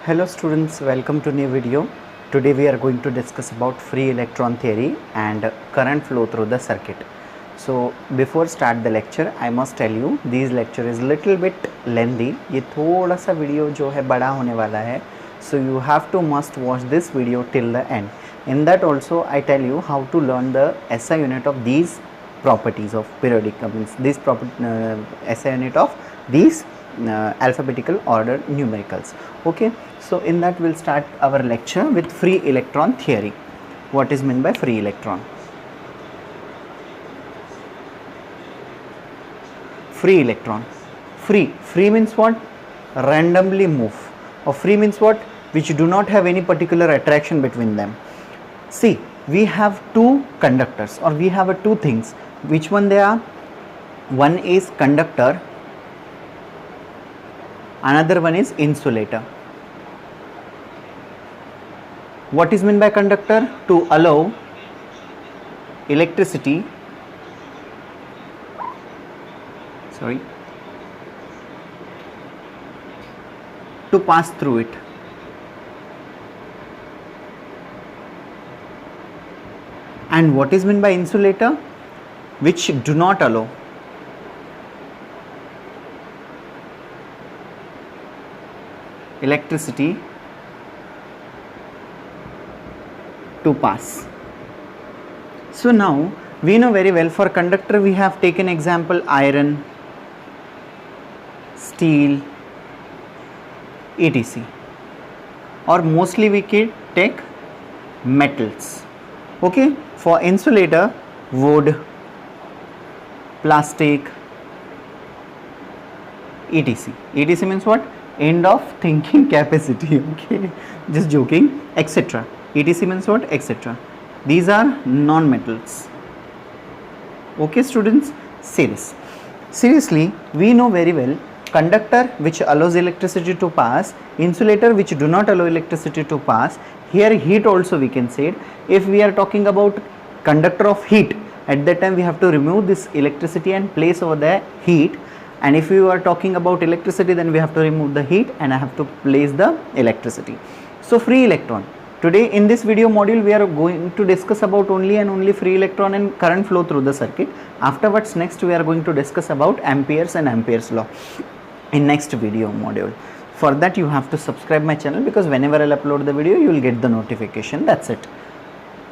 Hello students, welcome to new video. Today we are going to discuss about free electron theory and current flow through the circuit. So before start the lecture, I must tell you this lecture is little bit lengthy. ये थोड़ा सा video जो है बड़ा होने वाला है. So you have to must watch this video till the end. In that also I tell you how to learn the SI unit of these properties of periodic means this SI unit of these alphabetical order numericals. Okay, so in that we'll start our lecture with free electron theory. What is meant by free electron? Free electron, free means what? Randomly move, or free means what? Which do not have any particular attraction between them. See, we have two conductors, or we have two things. Which one they are? One is conductor, another one is insulator. What is meant by conductor? To allow electricity to pass through it. And what is meant by insulator? Which do not allow electricity to pass. So now we know very well, for conductor we have taken example iron, steel, etc. or mostly we can take metals. Okay, for insulator wood, plastic, etc. etc means what? End of thinking capacity. Okay, just joking, etc. etc means what? Etc. These are non-metals. Okay students, seriously we know very well, conductor which allows electricity to pass, insulator which do not allow electricity to pass. Here heat also we can say it. If we are talking about conductor of heat, at that time we have to remove this electricity and place over there heat. And if you are talking about electricity, then we have to remove the heat and I have to place the electricity. So free electron. Today in this video module we are going to discuss about only and only free electron and current flow through the circuit. Afterwards next we are going to discuss about amperes and amperes law in next video module. For that you have to subscribe my channel, because whenever I'll upload the video you will get the notification. That's it.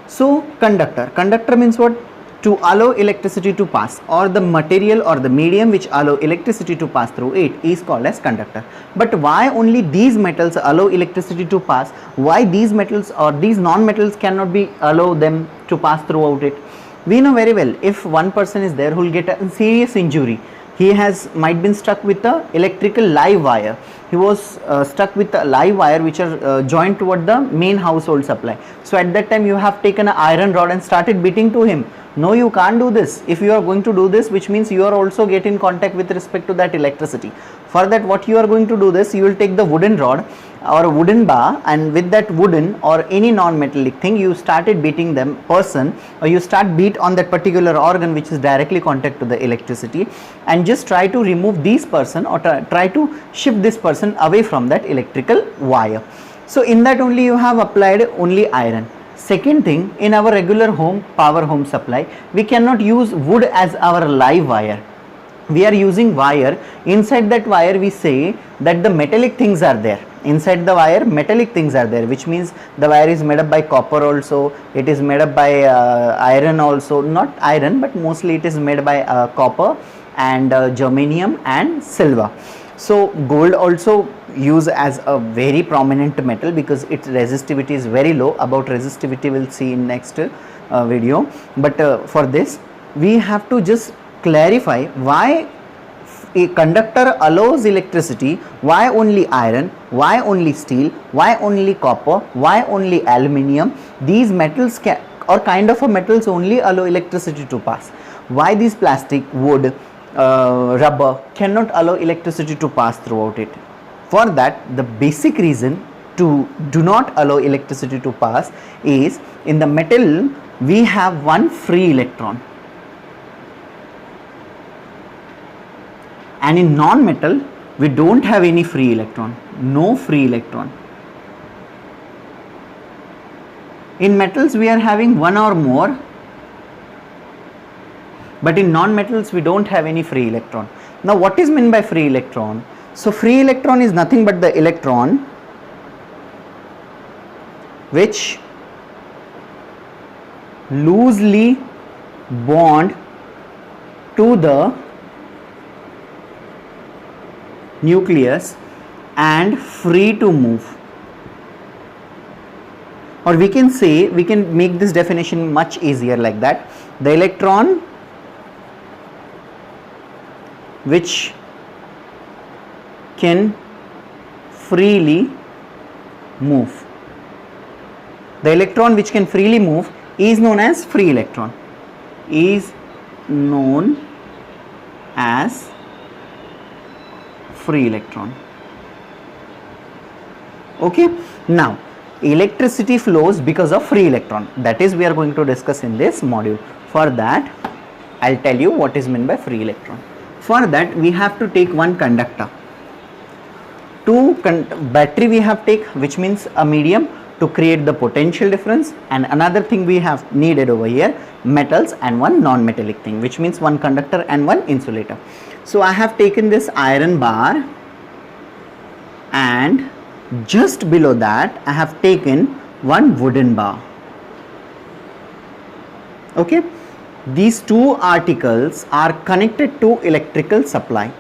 So conductor means what? To allow electricity to pass, or the material or the medium which allow electricity to pass through it is called as conductor. But why only these metals allow electricity to pass? Why these metals or these non-metals cannot be allow them to pass throughout it? We know very well, if one person is there who will get a serious injury, he might been stuck with a electrical live wire. He was stuck with a live wire which are joined toward the main household supply. So at that time you have taken an iron rod and started beating to him. No, you can't do this. If you are going to do this, which means you are also get in contact with respect to that electricity. For that, what you are going to do this, you will take the wooden rod or a wooden bar, and with that wooden or any non-metallic thing, you started beating them person, or you start beat on that particular organ which is directly contact to the electricity, and just try to remove this person or try to shift this person away from that electrical wire. So in that only you have applied only iron. Second thing, in our regular power home supply, we cannot use wood as our live wire. We are using wire. Inside that wire we say that the metallic things are there. Inside the wire metallic things are there, which means the wire is made up by copper also, it is made up by iron also, not iron but mostly it is made by copper and germanium and silver. So gold also use as a very prominent metal because its resistivity is very low. About resistivity we'll see in next video. But for this we have to just clarify why a conductor allows electricity, why only iron, why only steel, why only copper, why only aluminium. These metals or kind of a metals only allow electricity to pass. Why these plastic, wood, rubber cannot allow electricity to pass throughout it? For that, the basic reason to do not allow electricity to pass is, in the metal we have one free electron, and in non-metal we don't have any free electron, no free electron. In metals we are having one or more, but in non-metals we don't have any free electron. Now what is meant by free electron? So free electron is nothing but the electron which loosely bond to the nucleus and free to move. Or we can say, we can make this definition much easier like that. The electron which can freely move. The electron which can freely move is known as free electron. Is known as free electron. Okay. Now, electricity flows because of free electron. That is we are going to discuss in this module. For that, I'll tell you what is meant by free electron. For that, we have to take one conductor. Two battery we have take, which means a medium to create the potential difference, and another thing we have needed over here, metals, and one non-metallic thing, which means one conductor and one insulator. So I have taken this iron bar, and just below that I have taken one wooden bar. Okay, these two articles are connected to electrical supply.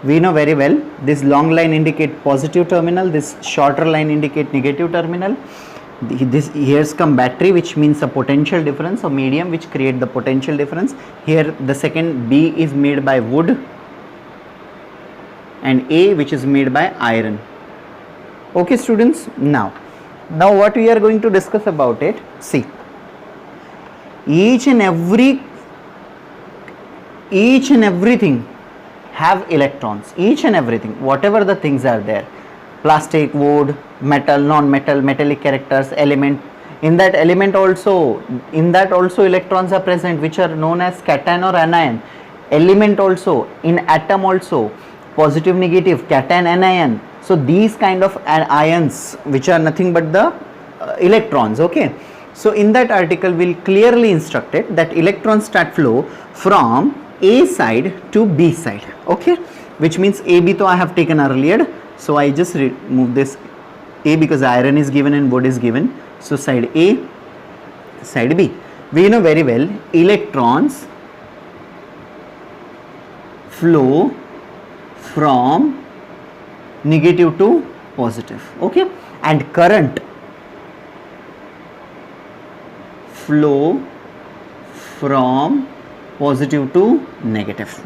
We know very well this long line indicate positive terminal, this shorter line indicate negative terminal. This here's come battery, which means a potential difference, or medium which create the potential difference. Here the second B is made by wood, and A which is made by iron. Okay students, now what we are going to discuss about it. See, each and everything have electrons, each and everything, whatever the things are there, plastic, wood, metal, non-metal, metallic characters, element. In that also electrons are present, which are known as cation or anion. Element also, in atom also, positive, negative, cation, anion. So these kind of ions, which are nothing but the electrons. Okay, so in that article we'll clearly instructed that electrons start flow from A side to B side. Okay, which means AB to I have taken earlier, so I just remove this A because iron is given and wood is given. So side A, side B. We know very well electrons flow from negative to positive. Okay, and current flow from positive to negative.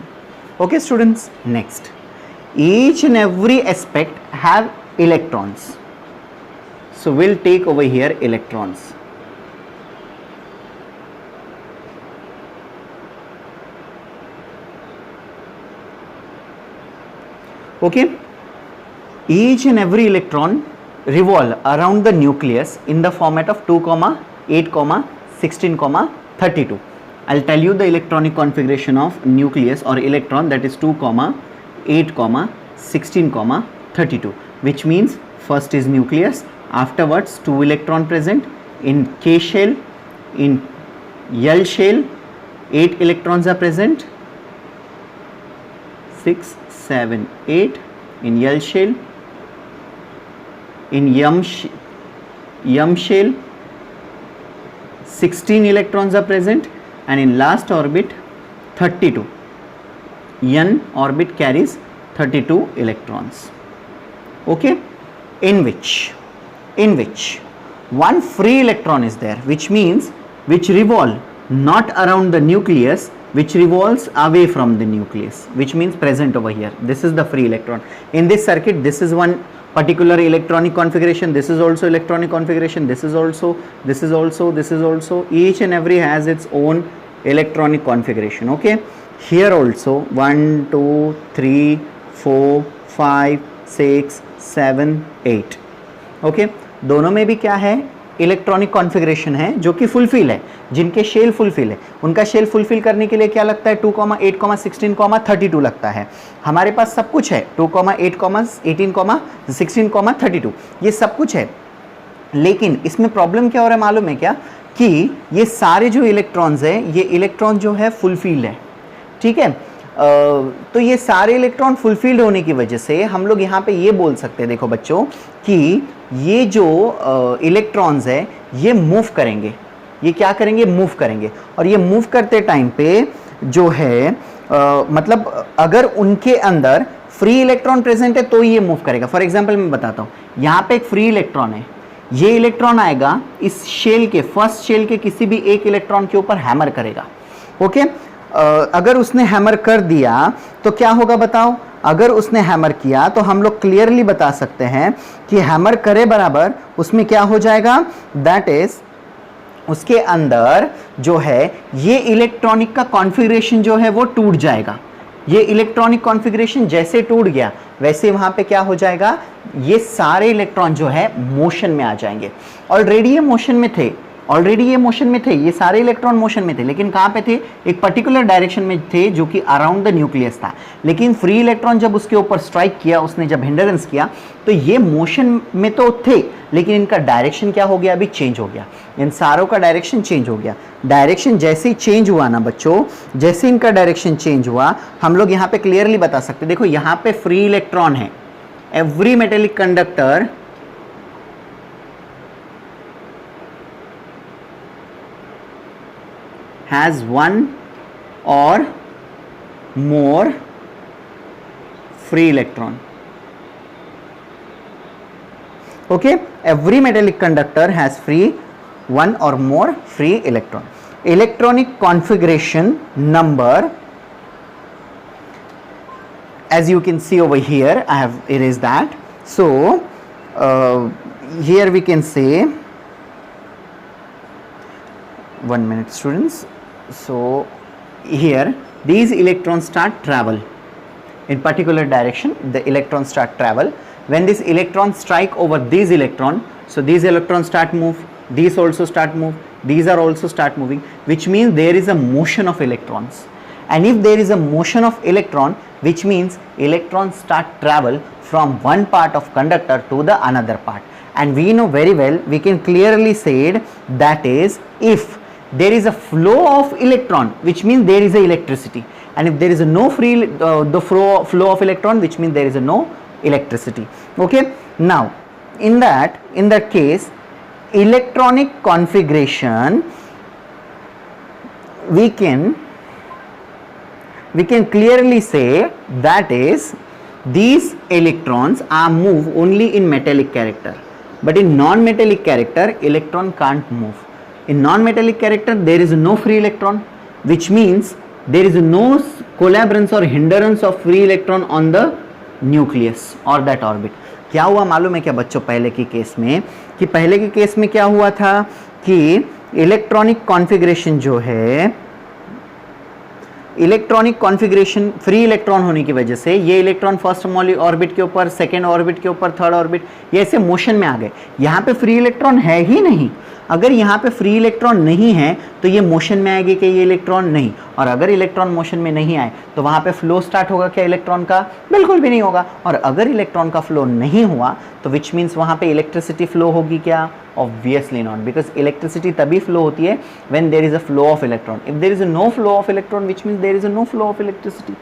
Okay students, next, each and every aspect have electrons. So we'll take over here electrons. Okay, each and every electron revolve around the nucleus in the format of 2, 8, 16, 32. I'll tell you the electronic configuration of nucleus or electron, that is 2, 8, 16, 32, which means first is nucleus, afterwards 2 electron present in K shell, in L shell 8 electrons are present, 6, 7, 8 in L shell, in M shell 16 electrons are present, and in last orbit 32. N orbit carries 32 electrons. Okay, in which one free electron is there, which means which revolve not around the nucleus, which revolves away from the nucleus, which means present over here. This is the free electron. In this circuit, this is one particular electronic configuration, this is also electronic configuration, this is also, each and every has its own electronic configuration. Okay, here also 1, 2, 3, 4, 5, 6, 7, 8. Okay, दोनों में भी क्या है, electronic configuration है जो कि fulfil है, जिनके शेल फुलफिल है, उनका शेल फुलफिल करने के लिए क्या लगता है 2, 8, 16, 32 लगता है। हमारे पास सब कुछ है 2, 8, 18, 16, 32 ये सब कुछ है, लेकिन इसमें प्रॉब्लम क्या हो रहा है मालूम है क्या, कि ये सारे जो इलेक्ट्रॉन्स है, ये इलेक्ट्रॉन जो है फुलफिल्ड है, ठीक है। तो ये सारे इलेक्ट्रॉन फुलफिल्ड होने की वजह से हम लोग यहाँ पे ये बोल सकते हैं, देखो बच्चों, कि ये जो इलेक्ट्रॉन्स है ये मूव करेंगे, ये क्या करेंगे, मूव करेंगे। और ये मूव करते टाइम पे जो है मतलब अगर उनके अंदर फ्री इलेक्ट्रॉन प्रेजेंट है तो ये मूव करेगा। फॉर एग्जाम्पल मैं बताता हूँ, यहाँ पे एक फ्री इलेक्ट्रॉन है, ये इलेक्ट्रॉन आएगा इस शेल के, फर्स्ट शेल के किसी भी एक इलेक्ट्रॉन के ऊपर हैमर करेगा, ओके। अगर उसने हैमर कर दिया तो क्या होगा बताओ, अगर उसने हैमर किया तो हम लोग क्लियरली बता सकते हैं कि हैमर करे बराबर उसमें क्या हो जाएगा, दैट इज उसके अंदर जो है ये इलेक्ट्रॉनिक का कॉन्फ़िगरेशन जो है वो टूट जाएगा। ये इलेक्ट्रॉनिक कॉन्फ़िगरेशन जैसे टूट गया वैसे वहां पे क्या हो जाएगा, ये सारे इलेक्ट्रॉन जो है मोशन में आ जाएंगे। ऑलरेडी ये मोशन में थे, ऑलरेडी ये मोशन में थे, ये सारे इलेक्ट्रॉन मोशन में थे, लेकिन कहाँ पे थे, एक पर्टिकुलर डायरेक्शन में थे जो कि अराउंड द न्यूक्लियस था। लेकिन फ्री इलेक्ट्रॉन जब उसके ऊपर स्ट्राइक किया, उसने जब हिंडरेंस किया, तो ये मोशन में तो थे लेकिन इनका डायरेक्शन क्या हो गया, अभी चेंज हो गया, इन सारों का डायरेक्शन चेंज हो गया। डायरेक्शन जैसे ही चेंज हुआ ना बच्चों, जैसे इनका डायरेक्शन चेंज हुआ, हम लोग यहाँ पे क्लियरली बता सकते, देखो यहाँ पे फ्री इलेक्ट्रॉन है, every metallic conductor has one or more free electron, okay, every metallic conductor has free one or more free electron. Electronic configuration number, as you can see over here, I have erased that. So here we can say, 1 minute students. So here these electrons start travel in particular direction, the electrons start travel. When this electron strike over these electron, so these electrons start move, these also start move, these are also start moving, which means there is a motion of electrons. And if there is a motion of electron, which means electrons start travel from one part of conductor to the another part. And we know very well, we can clearly say that is, if there is a flow of electron, which means there is a electricity, and if there is a no free the flow of electron, which means there is a no electricity, okay. Now in that case, electronic configuration, we can clearly say that is, these electrons are move only in metallic character, but in non-metallic character electron can't move. In non-metallic character there is no free electron, which means there is no collaborance or hindrance of free electron on the nucleus or that orbit. क्या हुआ मालूम है क्या बच्चों, पहले के case में, कि पहले के केस में क्या हुआ था कि इलेक्ट्रॉनिक कॉन्फ़िगरेशन जो है, इलेक्ट्रॉनिक कॉन्फ़िगरेशन फ्री इलेक्ट्रॉन होने की वजह से ये इलेक्ट्रॉन फर्स्ट ऑर्बिट के ऊपर, सेकेंड ऑर्बिट के ऊपर, थर्ड ऑर्बिट, ये ऐसे मोशन में आ गए। यहाँ पे फ्री इलेक्ट्रॉन है ही नहीं। अगर यहाँ पे फ्री इलेक्ट्रॉन नहीं है तो ये मोशन में आएगी कि ये इलेक्ट्रॉन नहीं, और अगर इलेक्ट्रॉन मोशन में नहीं आए तो वहाँ पे फ्लो स्टार्ट होगा क्या इलेक्ट्रॉन का, बिल्कुल भी नहीं होगा। और अगर इलेक्ट्रॉन का फ्लो नहीं हुआ तो विच मीन्स वहाँ पे इलेक्ट्रिसिटी फ्लो होगी क्या, ऑब्वियसली नॉट, बिकॉज इलेक्ट्रिसिटी तभी फ्लो होती है when there is a flow of electron. If there is no flow of electron, which means there is no flow of electricity.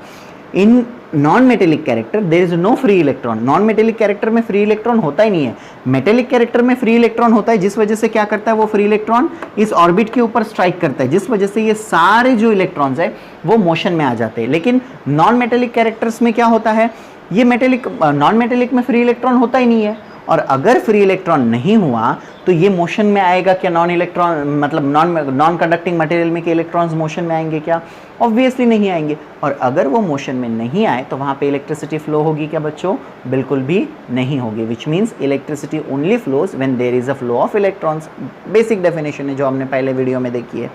In non metallic character there is no free electron. Non metallic character में free electron होता ही नहीं है, metallic character में free electron होता है, जिस वजह से क्या करता है वो फ्री इलेक्ट्रॉन इस ऑर्बिट के ऊपर स्ट्राइक करता है, जिस वजह से ये सारे जो इलेक्ट्रॉन्स है वो मोशन में आ जाते हैं। लेकिन नॉन मेटेलिक कैरेक्टर्स में क्या होता है, ये मेटेलिक नॉन मेटेलिक में फ्री इलेक्ट्रॉन होता ही नहीं है, और अगर फ्री इलेक्ट्रॉन नहीं हुआ तो ये मोशन में आएगा क्या, नॉन इलेक्ट्रॉन मतलब नॉन कंडक्टिंग मटेरियल में के इलेक्ट्रॉन्स मोशन में आएंगे क्या, ऑब्वियसली नहीं आएंगे। और अगर वो मोशन में नहीं आए तो वहाँ पे इलेक्ट्रिसिटी फ्लो होगी क्या बच्चों, बिल्कुल भी नहीं होगी, which means electricity only flows when there is a flow of electrons. Basic definition है जो हमने पहले वीडियो में देखी है।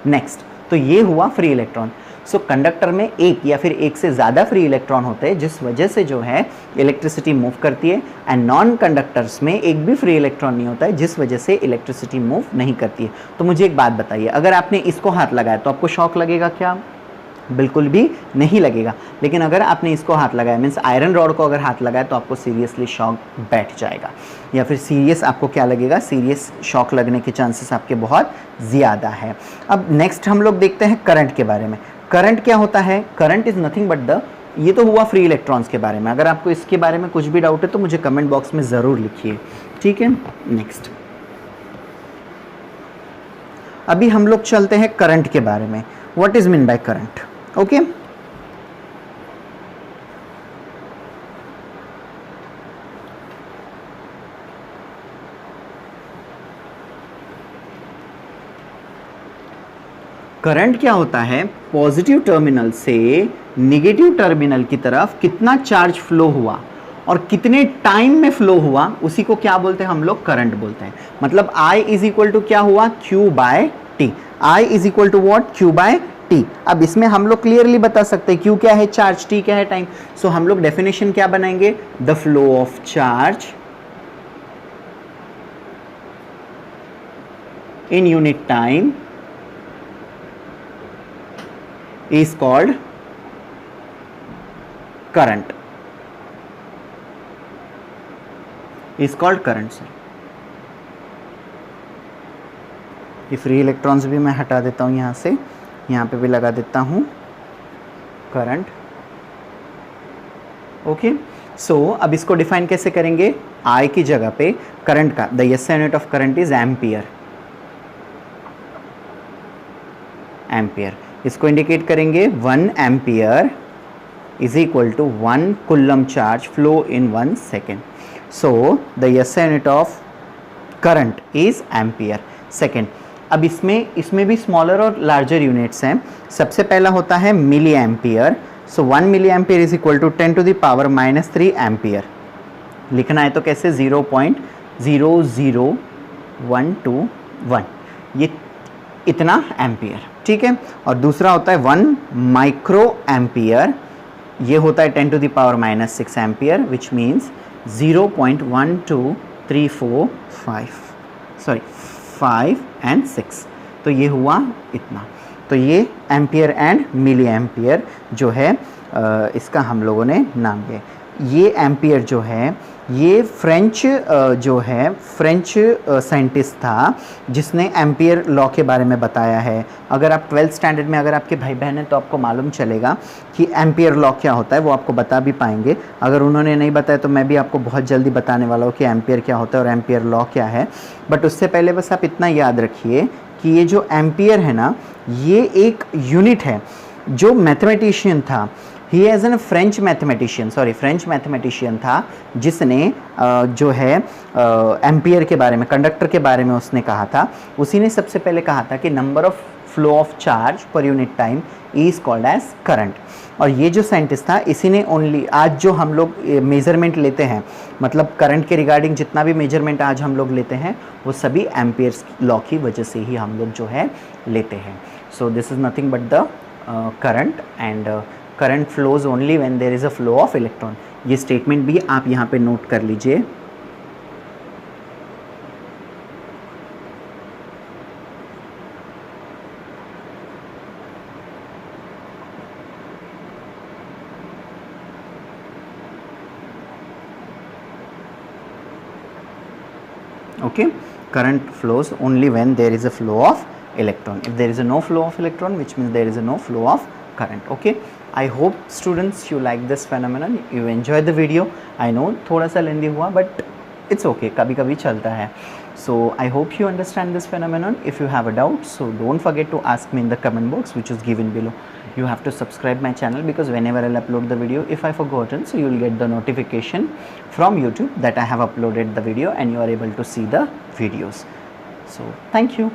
नेक्स्ट, तो ये हुआ फ्री इलेक्ट्रॉन। सो कंडक्टर में एक या फिर एक से ज़्यादा फ्री इलेक्ट्रॉन होते हैं, जिस वजह से जो है इलेक्ट्रिसिटी मूव करती है। एंड नॉन कंडक्टर्स में एक भी फ्री इलेक्ट्रॉन नहीं होता है, जिस वजह से इलेक्ट्रिसिटी मूव नहीं करती है। तो मुझे एक बात बताइए, अगर आपने इसको हाथ लगाया तो आपको शॉक लगेगा क्या? बिल्कुल भी नहीं लगेगा। लेकिन अगर आपने इसको हाथ लगाया, मीन्स आयरन रॉड को अगर हाथ लगाया, तो आपको सीरियसली शॉक बैठ जाएगा, या फिर सीरियस आपको क्या लगेगा, सीरियस शॉक लगने के चांसेस आपके बहुत ज़्यादा है। अब नेक्स्ट हम लोग देखते हैं करंट के बारे में। करंट क्या होता है? Current is nothing but the, ये तो हुआ फ्री इलेक्ट्रॉन्स के बारे में। अगर आपको इसके बारे में कुछ भी डाउट है तो मुझे कमेंट बॉक्स में ज़रूर लिखिए, ठीक है। नेक्स्ट अभी हम लोग चलते हैं करंट के बारे में। What is mean by current? Okay, current क्या होता है? पॉजिटिव टर्मिनल से नेगेटिव टर्मिनल की तरफ कितना चार्ज फ्लो हुआ और कितने टाइम में फ्लो हुआ, उसी को क्या बोलते हैं हम लोग? करंट बोलते हैं। मतलब I इज इक्वल टू क्या हुआ? Q by t. I is equal to what? Q by t. अब इसमें हम लोग क्लियरली बता सकते हैं Q क्या है? चार्ज, T क्या है? टाइम। सो हम लोग डेफिनेशन क्या बनाएंगे? The flow of charge in unit time is called current, is called current sir। ये फ्री इलेक्ट्रॉन्स भी मैं हटा देता हूँ यहाँ से, यहाँ पे भी लगा देता हूँ करंट। ओके, सो अब इसको डिफाइन कैसे करेंगे? I की जगह पे करंट का the SI unit of current is ampere. Ampere इसको इंडिकेट करेंगे 1 ampere is equal to 1 coulomb charge flow in 1 second. So the SI unit of current is ampere. Second, अब इसमें भी स्मॉलर और लार्जर यूनिट्स हैं। सबसे पहला होता है milliampere. So 1 milliampere is equal to 10 to the power -3 ampere. लिखना है तो कैसे? 0.00121, ये इतना एम्पियर, ठीक है। और दूसरा होता है 1 माइक्रो एम्पियर, ये होता है 10 to the power -6 ampere, which means 0.12345, sorry 5 and 6। तो ये हुआ इतना। तो ये एम्पियर एंड मिली एम्पियर जो है इसका हम लोगों ने नाम दिया। ये एम्पियर जो है ये फ्रेंच साइंटिस्ट था जिसने एम्पियर लॉ के बारे में बताया है। अगर आप 12th स्टैंडर्ड में अगर आपके भाई बहन हैं तो आपको मालूम चलेगा कि एम्पियर लॉ क्या होता है, वो आपको बता भी पाएंगे। अगर उन्होंने नहीं बताया तो मैं भी आपको बहुत जल्दी बताने वाला हूँ कि एम्पियर क्या होता है और एम्पियर लॉ क्या है। बट उससे पहले बस आप इतना याद रखिए कि ये जो एम्पियर है ना, ये एक यूनिट है। जो मैथमेटिशियन था, ही एज एन फ्रेंच मैथमेटिशियन था जिसने जो है एम्पियर के बारे में, कंडक्टर के बारे में उसने कहा था। उसी ने सबसे पहले कहा था कि number of flow of charge per unit time is called as current. और ये जो साइंटिस्ट था इसी ने ओनली, आज जो हम लोग मेजरमेंट लेते हैं, मतलब करंट के रिगार्डिंग जितना भी मेजरमेंट आज हम लोग लेते हैं वो सभी एम्पियर्स लॉ की वजह से ही हम लोग जो है लेते हैं। So this is nothing but the current, and current flows only when there is a flow of electron. ये स्टेटमेंट भी आप यहाँ पे नोट कर लीजिए। Okay, current flows only when there is a flow of electron. If there is a no flow of electron, which means there is a no flow of current. Okay, I hope students you like this phenomenon, you enjoy the video. I know थोड़ा सा लेंदी हुआ but it's okay, कभी कभी चलता है। So I hope you understand this phenomenon. If you have a doubt, so don't forget to ask me in the comment box which is given below. You have to subscribe my channel because whenever I'll upload the video, if I forgotten, so you'll get the notification from YouTube that I have uploaded the video and you are able to see the videos. So thank you.